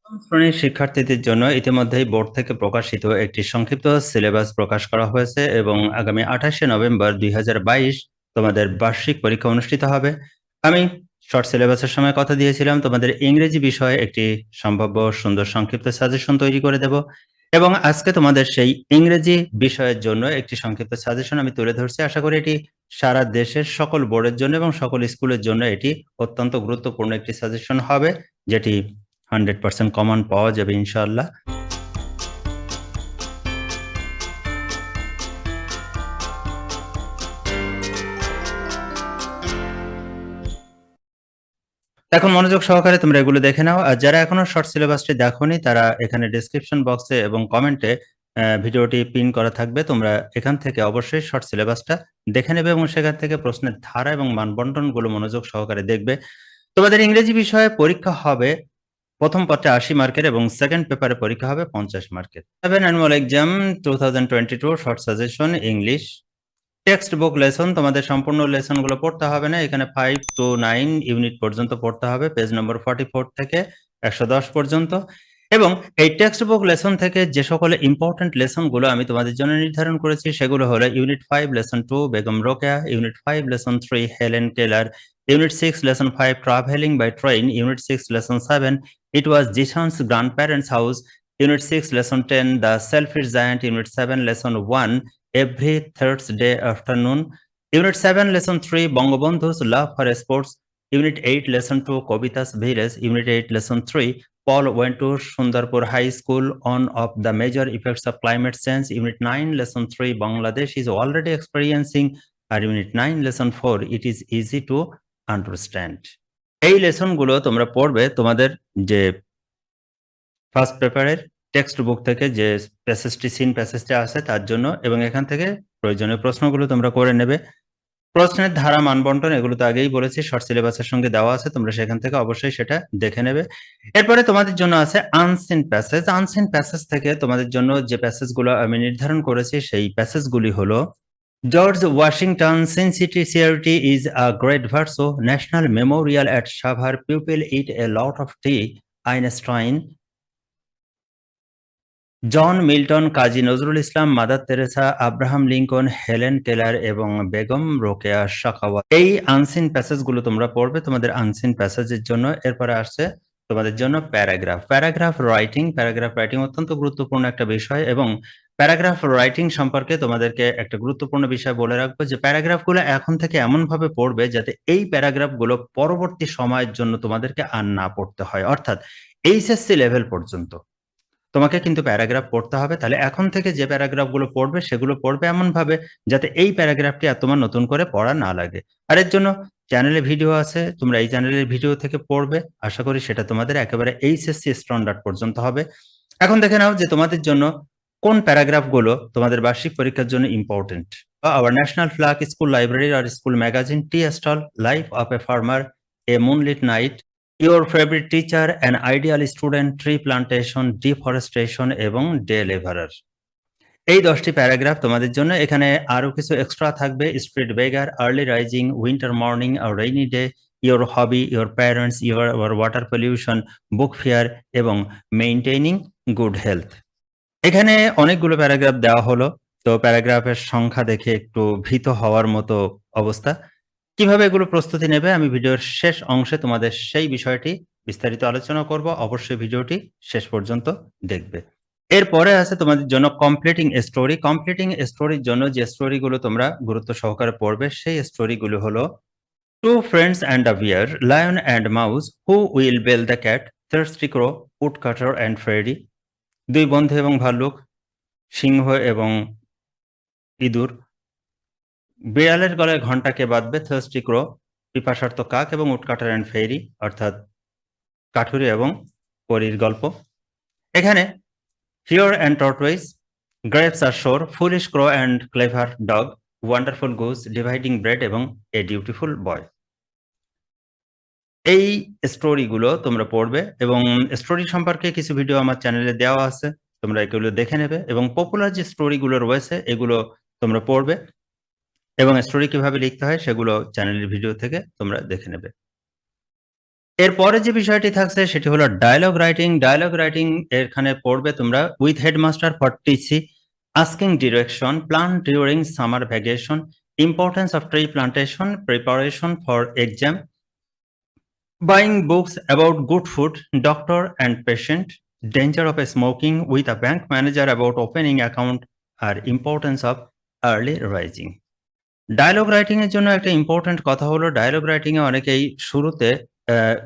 শ্রেণীর শিক্ষার্থীদের জন্য ইতিমধ্যেই বোর্ড থেকে প্রকাশিত একটি সংক্ষিপ্ত সিলেবাস প্রকাশ করা হয়েছে এবং আগামী 28শে নভেম্বর 2022 তোমাদের বার্ষিক পরীক্ষা অনুষ্ঠিত হবে। আমি শর্ট সিলেবাসের সময় কথা দিয়েছিলাম তোমাদের ইংরেজি বিষয়ে একটি সম্ভাব্য সুন্দর সংক্ষিপ্ত সাজেশন তৈরি করে দেব এবং আজকে তোমাদের সেই ইংরেজি বিষয়ের জন্য একটি সংক্ষিপ্ত সাজেশন আমি তুলে ধরছি। আশা করি এটি সারা দেশের সকল বোর্ডের জন্য এবং সকল স্কুলের জন্য এটি অত্যন্ত গুরুত্বপূর্ণ একটি সাজেশন হবে, যেটি 100% কমন পাওয়া যাবে ইনশাআল্লাহ। এখন মনোযোগ সহকারে তোমরা এগুলো দেখে নাও, আর যারা এখনো শর্ট সিলেবাসটি দেখোনি তারা এখানে ডেসক্রিপশন বক্সে এবং কমেন্টে ভিডিওটি পিন করা থাকবে। তোমরা এখান থেকে অবশ্যই শর্ট সিলেবাসটা দেখে নেবে এবং সেখান থেকে প্রশ্নের ধারা এবং মানবন্টনগুলো মনোযোগ সহকারে দেখবে। তোমাদের ইংরেজি বিষয়ে পরীক্ষা হবে প্রথম পত্রে 80 মার্কের এবং সেকেন্ড পেপারে পরীক্ষা হবে 50 মার্কের। 7 annual exam 2022 short suggestion English text book lesson. তোমাদের সম্পূর্ণ লেসনগুলো পড়তে হবে না, এখানে 5 to 9 ইউনিট পর্যন্ত পড়তে হবে, পেজ নম্বর 44 থেকে 110 পর্যন্ত। এবং এই টেক্সট বুক লেসন থেকে যে সকল ইম্পর্টেন্ট লেসনগুলো আমি তোমাদের জন্য নির্ধারণ করেছি সেগুলো হলো unit 5 lesson 2 Begum Rokeya, unit 5 lesson 3 Helen Keller, unit 6 lesson 5 travelling by train, unit 6 lesson 7 it was Zishan's grandparents house, unit 6 lesson 10 the selfish giant, unit 7 lesson 1 every Thursday afternoon, Unit 7 Lesson 3 Bangabandhu's Love for Sports, Unit 8 Lesson 2 Kobita's Village, Unit 8 Lesson 3 Paul went to Sundarpur High School on of the major effects of climate change, Unit 9 Lesson 3 Bangladesh is already experiencing, আর Unit 9 Lesson 4 it is easy to understand। এই লেসনগুলো তোমরা পড়বে তোমাদের যে first পেপারের text book থেকে যে scene প্যাসেজটা আছে তার জন্য, এবং এখান থেকে প্রয়োজনীয় প্রশ্নগুলো তোমরা করে নেবে। প্রশ্নের ধারা মানবন্টন এগুলো তো আগেই বলেছি, শর্ট সিলেবাসের সঙ্গে দেওয়া আছে, তোমরা সেখান থেকে অবশ্যই সেটা দেখে নেবে। এরপরে তোমাদের জন্য আছে আনসিন প্যাসেজ। আনসিন প্যাসেজ থেকে তোমাদের জন্য যে প্যাসেজগুলো আমি নির্ধারণ করেছি সেই প্যাসেজগুলি হলো George Washington sincerity is a great virtue, national memorial at Savar, people eat a lot of tea, Einstein, John Milton, Kazi Nazrul Islam, Mother Teresa, Abraham Lincoln, Helen Keller এবং বেগম রোকেয়া সাখাওয়াত। এই আনসিন প্যাসেজ গুলো তোমরা পড়বে তোমাদের আনসিন প্যাসেজের জন্য। এরপরে আসছে তোমাদের জন্য প্যারাগ্রাফ। প্যারাগ্রাফ রাইটিং অত্যন্ত গুরুত্বপূর্ণ একটা বিষয় এবং প্যারাগ্রাফ রাইটিং সম্পর্কে তোমাদেরকে একটা গুরুত্বপূর্ণ বিষয় বলে রাখবো যে প্যারাগ্রাফ গুলো এখন থেকে এমন ভাবে পড়বে যাতে এই প্যারাগ্রাফ গুলো পরবর্তী সময়ের জন্য তোমাদেরকে আর না পড়তে হয়, অর্থাৎ এইচএসসি লেভেল পর্যন্ত তোমাকে কিন্তু প্যারাগ্রাফ পড়তে হবে। তাহলে এখন থেকে যে প্যারাগ্রাফগুলো পড়বে সেগুলো পড়বে এমনভাবে যাতে এই প্যারাগ্রাফটি আর তোমার নতুন করে পড়া না লাগে। আর এর জন্য চ্যানেলে ভিডিও আছে, তোমরা এই চ্যানেলের ভিডিও থেকে পড়বে। আশা করি সেটা তোমাদের একেবারে এইচএসসি স্ট্যান্ডার্ড পর্যন্ত হবে। এখন দেখে নাও যে তোমাদের জন্য কোন প্যারাগ্রাফগুলো তোমাদের বার্ষিক পরীক্ষার জন্য important. Our national flag, school library আর school magazine, tea stall, life of a farmer, a moonlit night, your favorite teacher, an ideal student, tree plantation, deforestation এবং ডে লেভারার। এই 10টি প্যারাগ্রাফ তোমাদের জন্য। এখানে আরো কিছু এক্সট্রা থাকবে, street beggar, early rising, winter morning, আর rainy day, your hobby, your parents, your water pollution, book fair এবং মেইনটেইনিং গুড হেলথ। এখানে অনেকগুলো প্যারাগ্রাফ দেওয়া হলো, তো প্যারাগ্রাফের সংখ্যা দেখে একটু ভীত হওয়ার মতো অবস্থা। কিভাবে এগুলো প্রস্তুতি নেবে আমি ভিডিওর শেষ অংশে তোমাদের সেই বিষয়টি বিস্তারিত আলোচনা করব, অবশ্যই ভিডিওটি শেষ পর্যন্ত দেখবে। এরপরে আছে তোমাদের জন্য কমপ্লিটিং স্টোরি। কমপ্লিটিং স্টোরির জন্য যে স্টোরিগুলো তোমরা গুরুত্ব সহকারে পড়বে সেই স্টোরিগুলো হলো two friends and a bear, lion and mouse, who will bell the cat, thirsty crow, woodcutter and Freddie. দুই বন্ধু এবং ভাল্লুক, সিংহ এবং ইঁদুর। বিড়ালের গলায় ঘন্টা কে বাঁধবে, থার্স্টি ক্রো, পিপাসার্ত কাক এবং উডকাটার অ্যান্ড ফেরি অর্থাৎ কাঠুরি এবং পরীর গল্প। এখানে হিওর and টর্টওয়েজ, grapes are sour, foolish crow and clever dog, wonderful goose, dividing bread এবং এ ডিউটিফুল বয়। এই স্টোরিগুলো তোমরা পড়বে এবং স্টোরি সম্পর্কে কিছু ভিডিও আমার চ্যানেলে দেওয়া আছে, তোমরা এগুলো দেখে নেবে এবং পপুলার যে স্টোরিগুলো রয়েছে এগুলো তোমরা পড়বে এবং স্টোরি কিভাবে লিখতে হয় সেগুলো চ্যানেলের ভিডিও থেকে তোমরা দেখে নেবে। এরপরে যে বিষয়টি থাকছে সেটি হলো ডায়ালগ রাইটিং। ডায়ালগ রাইটিং এখানে পড়বে তোমরা with headmaster for TC, asking direction, plan during summer vacation, importance of tree plantation, preparation for exam, buying books about good food, doctor and patient, danger of smoking with a bank manager about opening account আর importance of early rising. Dialogue writing এর জন্য একটা important কথা হলো dialogue writing এ অনেকেই শুরুতে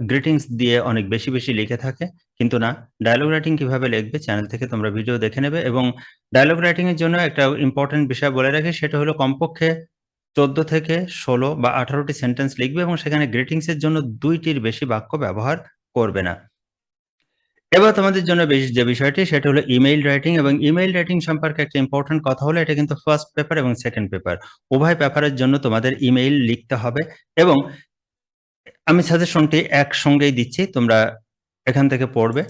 greetings দিয়ে অনেক বেশি বেশি লিখে থাকে, কিন্তু না, ডায়ালগ রাইটিং কিভাবে লিখবে চ্যানেল থেকে তোমরা ভিডিও দেখে নেবে। এবং ডায়ালগ রাইটিং এর জন্য একটা ইম্পর্টেন্ট বিষয় বলে রাখি, সেটা হলো কমপক্ষে ১৪ থেকে ১৬ বা ১৮টি সেন্টেন্স লিখবে এবং সেখানে গ্রিটিংস এর জন্য ২টির বেশি বাক্য ব্যবহার করবে না। এবার তোমাদের জন্য যে বিষয়টি সেটা হলো ইমেইল রাইটিং। এবং ইমেইল রাইটিং সম্পর্কে একটা ইম্পর্টেন্ট কথা হলো এটা কিন্তু ফার্স্ট পেপার এবং সেকেন্ড পেপার উভয় পেপারের জন্য তোমাদের ইমেইল লিখতে হবে। এবং আমি সাজেশনটি একসঙ্গেই দিচ্ছি, তোমরা এখান থেকে পড়বে।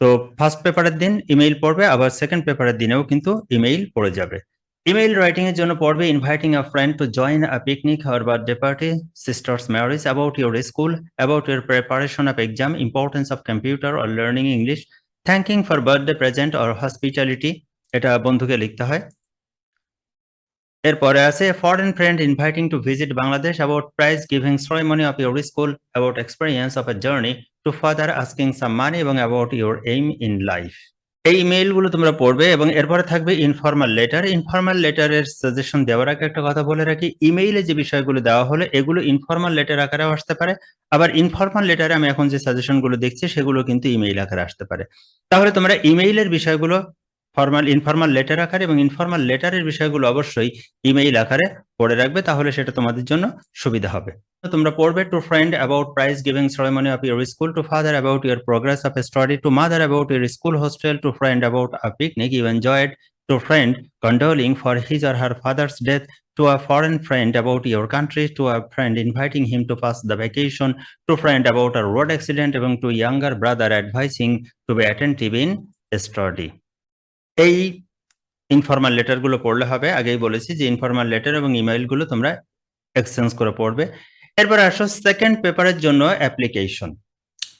তো ফার্স্ট পেপারের দিন ইমেইল পড়বে, আবার সেকেন্ড পেপারের দিনেও কিন্তু ইমেইল পড়ে যাবে। ইমেইল রাইটিং এর জন্য পড়বে inviting a friend to join a picnic or birthday party, sister's marriage, about your school, about your preparation of exam, importance of computer or learning English, thanking for birthday present or hospitality, এটা বন্ধুকে লিখতে হয়। এরপরে আছে foreign friend inviting to visit Bangladesh, about prize giving ceremony of your school, about experience of a journey to father asking some money, এবং about your aim in life. এই ইমেইলগুলো তোমরা পড়বে এবং এরপরে থাকবে ইনফরমাল লেটার। ইনফরমাল লেটারের সাজেশন দেওয়ার আগে একটা কথা বলে রাখি, ইমেইলে যে বিষয়গুলো দেওয়া হলো এগুলো ইনফরমাল লেটার আকারেও আসতে পারে, আবার ইনফরমাল লেটারে আমি এখন যে সাজেশনগুলো দেখছি সেগুলো কিন্তু ইমেইল আকারে আসতে পারে। তাহলে তোমরা ইমেইলের বিষয়গুলো ইনফরমাল লেটার আকারে এবং ইনফরমাল লেটারের বিষয়গুলো অবশ্যই ইমেইল আকারে পড়ে রাখবে, তাহলে সেটা তোমাদের জন্য সুবিধা হবে। তোমরা পড়বে to friend about prize giving ceremony of your school, to father about your progress of study, to mother about your school hostel, to friend about a picnic you enjoyed, to friend condoling for his or her father's death, to a foreign friend about your country, to a friend inviting him to pass the vacation, to friend about a road accident, এবং to younger brother advising to be attentive in study. এই informal letter গুলো পড়লে হবে। আগেই বলেছি যে informal letter এবং email গুলো তোমরা এক্সচেঞ্জ করে পড়বে। এরপর আসো সেকেন্ড পেপারের জন্য অ্যাপ্লিকেশন।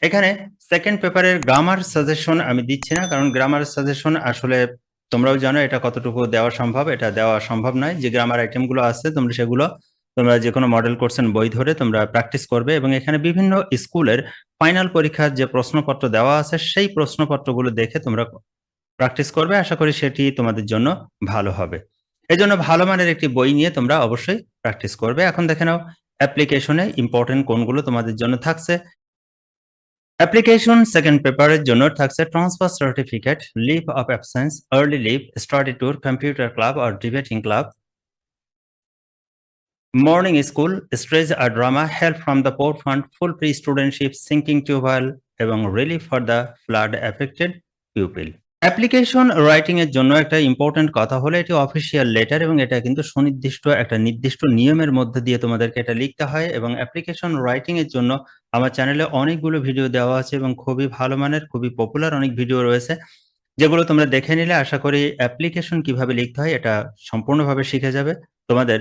এখানে সেকেন্ড পেপারের গ্রামার সাজেশন আমি দিচ্ছি না, কারণ গ্রামার সাজেশন আসলে তোমরাও জানো এটা কতটুকু দেওয়া সম্ভব, এটা দেওয়া সম্ভব নয়। যে গ্রামার আইটেম গুলো আছে তোমরা যে কোনো মডেল কোর্সের বই ধরে তোমরা প্র্যাকটিস করবে, এবং এখানে বিভিন্ন স্কুলের ফাইনাল পরীক্ষার যে প্রশ্নপত্র দেওয়া আছে সেই প্রশ্নপত্রগুলো দেখে তোমরা প্র্যাকটিস করবে। আশা করি সেটি তোমাদের জন্য ভালো হবে। এজন্য ভালো মানের একটি বই নিয়ে তোমরা অবশ্যই প্র্যাকটিস করবে। এখন দেখে নাও অ্যাপ্লিকেশনে ইম্পর্টেন্ট কোনগুলো তোমাদের জন্য থাকছে। অ্যাপ্লিকেশন সেকেন্ড পেপারের জন্য থাকছে transfer certificate, leave of absence, early leave, study tour, computer club or debating club, morning school, stage আর drama, help from the poor fund, full free studentship, sinking tubewell, এবং relief for the flood affected pupil. Application writing এর জন্য একটা important কথা হলো এটি official letter, এবং এটা কিন্তু সুনির্দিষ্ট একটা নির্দিষ্ট নিয়মের মধ্যে দিয়ে তোমাদেরকে এটা লিখতে হয়। এবং অ্যাপ্লিকেশন রাইটিং এর জন্য আমার চ্যানেলে অনেকগুলো ভিডিও দেওয়া আছে এবং খুবই ভালো মানের, খুবই পপুলার অনেক ভিডিও রয়েছে, যেগুলো তোমরা দেখে নিলে আশা করি অ্যাপ্লিকেশন কিভাবে লিখতে হয় এটা সম্পূর্ণভাবে শিখে যাবে। তোমাদের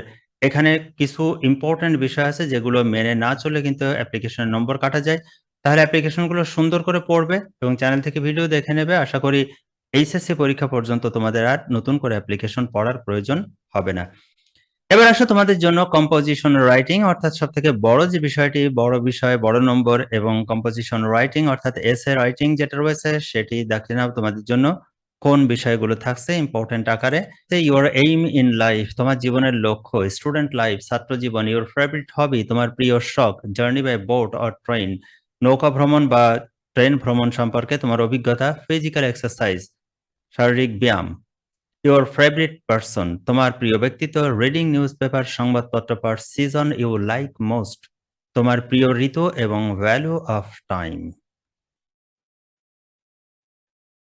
এখানে কিছু ইম্পর্টেন্ট বিষয় আছে যেগুলো মেনে না চললে কিন্তু অ্যাপ্লিকেশনের নম্বর কাটা যায়। তাহলে অ্যাপ্লিকেশনগুলো সুন্দর করে পড়বে এবং চ্যানেল থেকে ভিডিও দেখে নেবে। আশা করি এইচএসসি পরীক্ষা পর্যন্ত তোমাদের আর নতুন করে অ্যাপ্লিকেশন পড়ার প্রয়োজন হবে না। এবার আসো তোমাদের জন্য কম্পোজিশন রাইটিং, অর্থাৎ সবথেকে বড় যে বিষয়টি, বড় বিষয়, বড় নম্বর, এবং কম্পোজিশন রাইটিং অর্থাৎ এসে রাইটিং যেটা রয়েছে সেটি দেখে নাও তোমাদের জন্য কোন বিষয়গুলো থাকছে ইম্পর্টেন্ট আকারে। ইউর এইম ইন লাইফ, তোমার জীবনের লক্ষ্য, স্টুডেন্ট লাইফ, ছাত্র জীবন, ইউর ফেভারিট হবি, তোমার প্রিয় শখ, journey by boat or train, নৌকা ভ্রমণ বা ট্রেন ভ্রমণ সম্পর্কে তোমার অভিজ্ঞতা, ফিজিক্যাল এক্সারসাইজ, শারীরিক ব্যায়াম, ইউর ফেভারিট পারসন, তোমার প্রিয় ব্যক্তিত্ব, রিডিং নিউজ পেপার, সংবাদপত্র পড়, সিজন ইউ লাইক মোস্ট, তোমার প্রিয় ঋতু, এবং ভ্যালু অফ টাইম।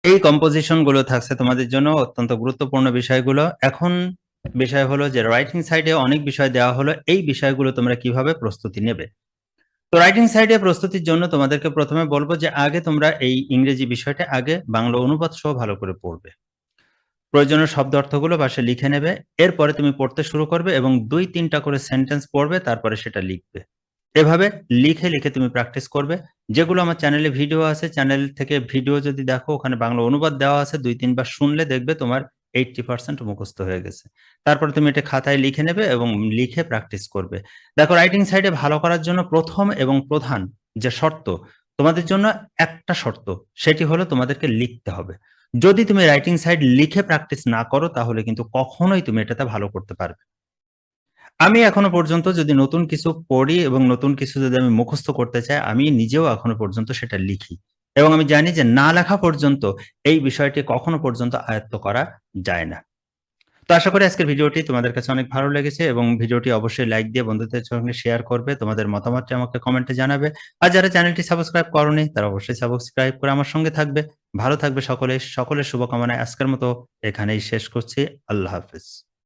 এই কম্পোজিশন গুলো থাকছে তোমাদের জন্য অত্যন্ত গুরুত্বপূর্ণ বিষয়গুলো। এখন বিষয় হলো যে রাইটিং সাইডে অনেক বিষয় দেওয়া হলো, এই বিষয়গুলো তোমরা কিভাবে প্রস্তুতি নেবে। তো রাইটিং সাইডে প্রস্তুতির জন্য তোমাদেরকে প্রথমে বলবো যে আগে তোমরা এই ইংরেজি বিষয়টা আগে বাংলা অনুবাদ সহ ভালো করে পড়বে। প্রয়োজনীয় শব্দ অর্থগুলো পাশে লিখে নেবে। এরপরে তুমি পড়তে শুরু করবে এবং ২-৩টা করে সেন্টেন্স পড়বে, তারপরে সেটা লিখবে। এভাবে লিখে, লিখে তুমি প্র্যাকটিস করবে। যেগুলো আমার চ্যানেলে ভিডিও আছে, চ্যানেল থেকে ভিডিও যদি দেখো ওখানে বাংলা অনুবাদ দেওয়া আছে ২-৩ বার শুনলে দেখবে তোমার 80% মুখস্থ হয়ে গেছে। তারপরে তুমি এটা খাতায় লিখে নেবে এবং লিখে প্র্যাকটিস করবে। দেখো রাইটিং সাইডে ভালো করার জন্য ১ম এবং প্রধান যে শর্ত, তোমাদের জন্য একটা শর্ত, সেটি হলো তোমাদেরকে লিখতে হবে। যদি তুমি রাইটিং সাইড লিখে প্র্যাকটিস না করো তাহলে কিন্তু কখনোই তুমি এটাতে ভালো করতে পারবে না। আমি এখনো পর্যন্ত যদি নতুন কিছু পড়ি এবং নতুন কিছু যদি আমি মুখস্থ করতে চাই, আমি নিজেও এখনো পর্যন্ত সেটা লিখি। এবং আমি জানি যে না লেখা পর্যন্ত এই বিষয়টি কখনো পর্যন্ত আয়ত্ত করা যায় না। তো আশা করি আজকের ভিডিওটি তোমাদের কাছে অনেক ভালো লেগেছে এবং ভিডিওটি অবশ্যই লাইক দিয়ে বন্ধুদের সঙ্গে শেয়ার করবে। তোমাদের মতামতটি আমাকে কমেন্টে জানাবে। আর যারা চ্যানেলটি সাবস্ক্রাইব করোনি তারা অবশ্যই সাবস্ক্রাইব করে আমার সঙ্গে থাকবে। ভালো থাকবে সকলে। সকলের শুভকামনায় আজকের মতো এখানেই শেষ করছি। আল্লাহ হাফেজ।